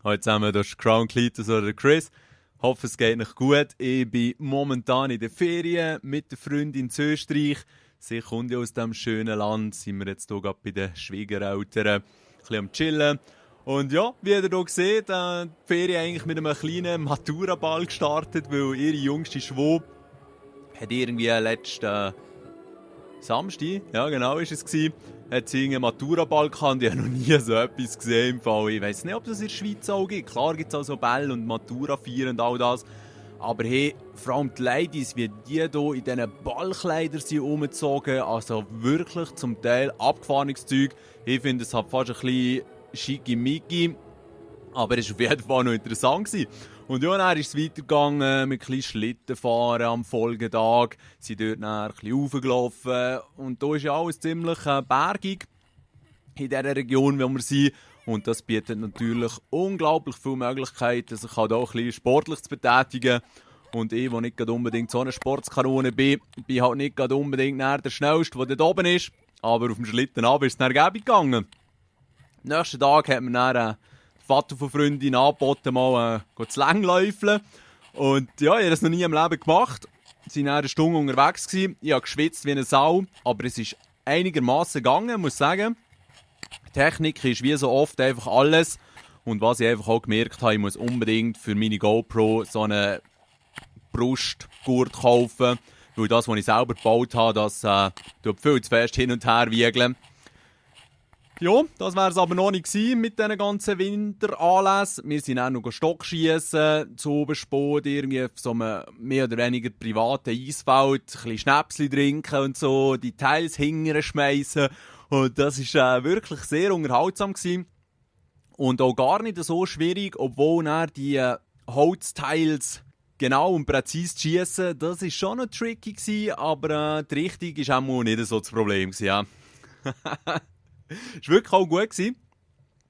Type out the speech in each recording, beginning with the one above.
Hallo zusammen, das ist Crown Cletus oder Chris. Hoffe, es geht euch gut. Ich bin momentan in den Ferien mit der Freundin in Österreich. Sie kommt ja aus diesem schönen Land. Sind wir jetzt hier gerade bei den Schwiegereltern ein bisschen am Chillen. Und ja, wie ihr hier seht, die Ferien eigentlich mit einem kleinen Maturaball gestartet, weil ihre jüngste Schwester hat irgendwie letzten Samstag, ja genau ist es gewesen, hat sie einen Maturaball gehabt und ich habe noch nie so etwas gesehen im Fall. Ich weiss nicht, ob das in der Schweiz auch gibt. Klar gibt es auch so Bälle und Matura feiern und all das. Aber hey, vor allem die Ladies, wie die hier in diesen Ballkleidern sind umgezogen, also wirklich zum Teil abgefahrenes Zeug. Ich finde, es hat fast ein bisschen schickimicki, aber es war auf jeden Fall noch interessant gewesen. Und ja, dann ist es weitergegangen mit ein bisschen Schlittenfahren am Folgetag. Sie sind dort dann ein bisschen raufgelaufen. Und da ist ja alles ziemlich bergig in dieser Region, wo wir sind. Und das bietet natürlich unglaublich viele Möglichkeiten, sich halt auch ein bisschen sportlich zu betätigen. Und ich, der nicht unbedingt so eine Sportskanone bin halt nicht unbedingt der Schnellste, der dort oben ist. Aber auf dem Schlitten runter ist es dann ergeblich gegangen. Am nächsten Tag hat man dann Vater von Freundin angeboten, mal zu Längläufeln. Und ja, ich habe das noch nie im Leben gemacht. Wir waren eine Stunde unterwegs gewesen. Ich habe geschwitzt wie eine Sau, aber es ist einigermaßen gegangen, muss ich sagen. Die Technik ist wie so oft einfach alles. Und was ich einfach auch gemerkt habe, ich muss unbedingt für meine GoPro so einen Brustgurt kaufen. Weil das, was ich selber gebaut habe, das tut viel zu fest hin und her wiegeln. Ja, das wäre es aber noch nicht gewesen mit diesen ganzen Winteranlässen. Wir sind auch noch Stockschiessen, zu Obersport, irgendwie auf so einem mehr oder weniger privaten Eisfeld, ein bisschen Schnäpsli trinken und so, die Teils hinterschmeissen. Und das war wirklich sehr unterhaltsam gewesen. Und auch gar nicht so schwierig, obwohl dann die Holzteils genau und präzise zu schiessen, das war schon noch tricky gewesen, aber die Richtung war auch nicht so das Problem gewesen, ja. Es war wirklich auch gut gewesen.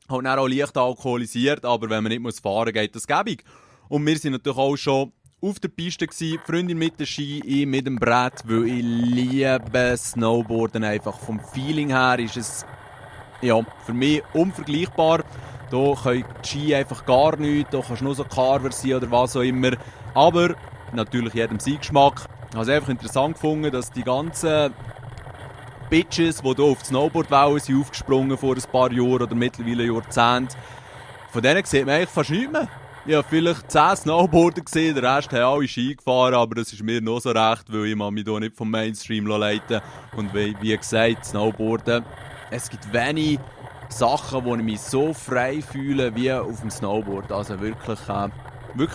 Hat dann auch leicht alkoholisiert, aber wenn man nicht fahren muss, geht das gäbig. Und wir waren natürlich auch schon auf der Piste gewesen, die Freundin mit dem Ski, ich mit dem Brett, weil ich liebe Snowboarden einfach. Vom Feeling her ist es ja, für mich unvergleichbar. Da können die Ski einfach gar nichts, da kannst du nur so Carver sein oder was auch immer. Aber natürlich jedem sein Geschmack. Ich habe es einfach interessant gefunden, dass die ganzen Bitches, die hier auf die Snowboardwellen sind aufgesprungen vor ein paar Jahren oder mittlerweile Jahrzehnten. Von denen sieht man eigentlich fast nichts mehr. Ich habe vielleicht 10 Snowboarder gesehen, der Rest haben alle Ski gefahren, aber das ist mir noch so recht, weil ich mich hier nicht vom Mainstream leiten lasse. Und wie gesagt, Snowboarden, es gibt wenig Sachen, wo ich mich so frei fühle wie auf dem Snowboard. Also wirklich eine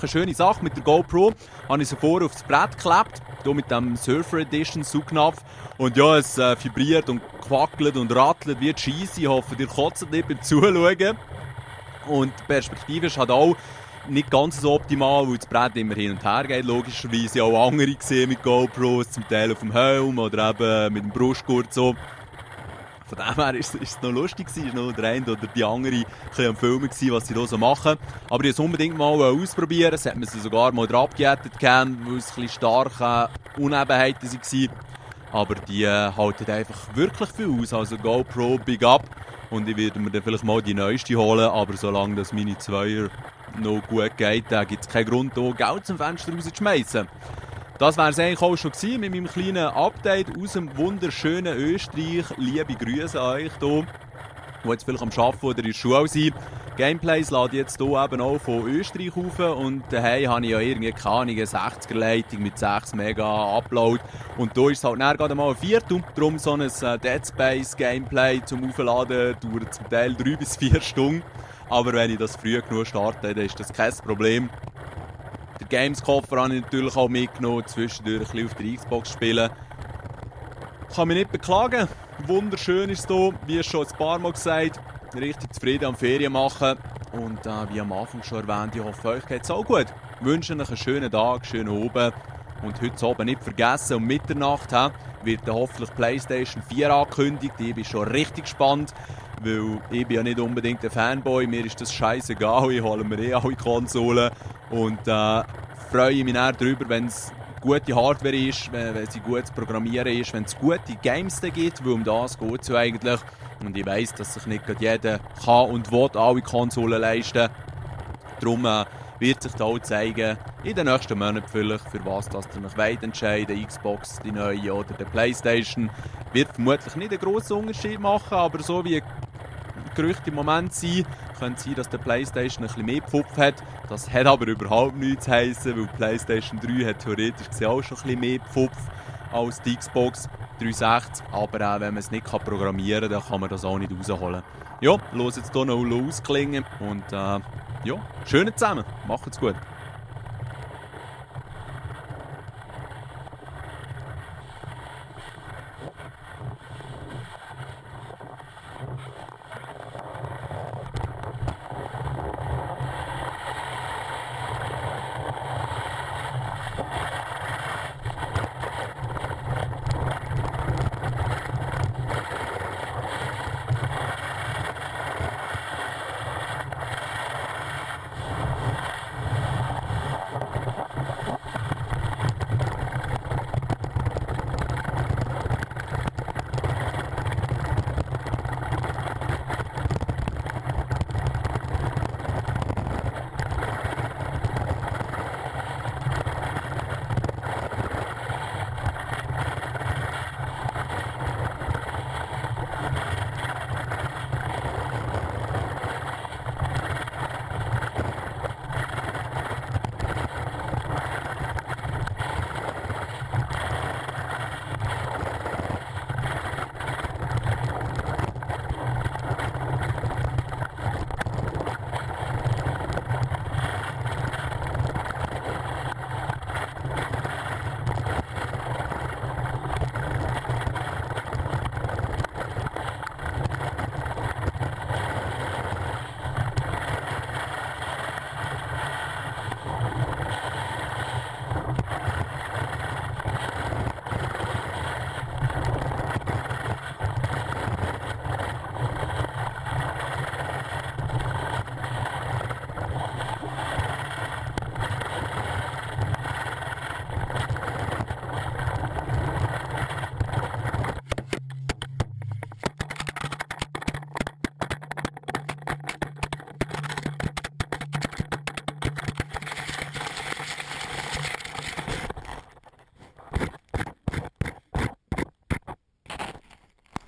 schöne Sache. Mit der GoPro habe ich sie vorher aufs Brett geklebt, hier mit dem Surfer Edition Saugnapf. Und ja, es vibriert und quackelt und rattelt wie Scheisse. Ich hoffe, ihr kotzt nicht beim Zuschauen. Und die Perspektive ist halt auch nicht ganz so optimal, weil das Brett immer hin und her geht. Logischerweise auch andere gesehen mit GoPros, zum Teil auf dem Helm oder eben mit dem Brustgurt so. Von dem her war es noch lustig, es war noch der eine oder die andere ein bisschen am Filmen, was sie hier so machen. Aber ich wollte es unbedingt mal ausprobieren. Es hat man sie sogar mal abgejätet, weil es ein bisschen starke Unebenheiten waren. Aber die halten einfach wirklich viel aus. Also GoPro, Big Up. Und ich werde mir dann vielleicht mal die neueste holen. Aber solange das meine Zweier noch gut geht, gibt es keinen Grund, hier Geld zum Fenster rauszuschmeißen. Das wäre es eigentlich auch schon gewesen mit meinem kleinen Update aus dem wunderschönen Österreich. Liebe Grüße an euch hier, die jetzt vielleicht am Arbeiten oder in der Schule sind. Gameplays lade ich jetzt hier eben auch von Österreich auf und daheim habe ich ja irgendwie keine Ahnung, eine 60er-Leitung mit 6 Mega Upload und da ist es halt gerade mal ein Viertel. Darum so ein Dead Space Gameplay zum Aufladen dauert zum Teil 3 bis 4 Stunden. Aber wenn ich das früh genug starte, dann ist das kein Problem. Den Games-Koffer habe ich natürlich auch mitgenommen, zwischendurch ein bisschen auf der Xbox spielen. Ich kann mich nicht beklagen. Wunderschön ist es hier, wie schon ein paar Mal gesagt. Richtig zufrieden am Ferien machen. Und wie am Anfang schon erwähnt, ich hoffe, euch geht es auch gut. Ich wünsche euch einen schönen Tag, schönen Abend. Und heute Abend nicht vergessen, um Mitternacht wird dann hoffentlich PlayStation 4 angekündigt. Ich bin schon richtig gespannt, weil ich bin ja nicht unbedingt ein Fanboy. Mir ist das scheißegal, ich hole mir alle Konsolen. Und freue mich dann darüber, wenn es gute Hardware ist, wenn sie gut zu programmieren ist, wenn es gute Games gibt, weil um das geht es eigentlich. Und ich weiss, dass sich nicht jeder kann und will alle Konsolen leisten. Darum wird sich da auch zeigen, in den nächsten Monaten vielleicht, für was das ihr euch entscheiden, Xbox, die neue oder die Playstation. Wird vermutlich nicht einen grossen Unterschied machen, aber so wie Gerüchte im Moment sind, könnte es sein, dass der Playstation ein bisschen mehr Pfupf hat. Das hat aber überhaupt nichts zu heissen, weil die Playstation 3 hat theoretisch gesehen auch schon ein bisschen mehr Pfupf als die Xbox 360. Aber auch wenn man es nicht programmieren kann, dann kann man das auch nicht rausholen. Ja, los jetzt hier noch ausklingen und ja, schön zusammen. Macht's gut.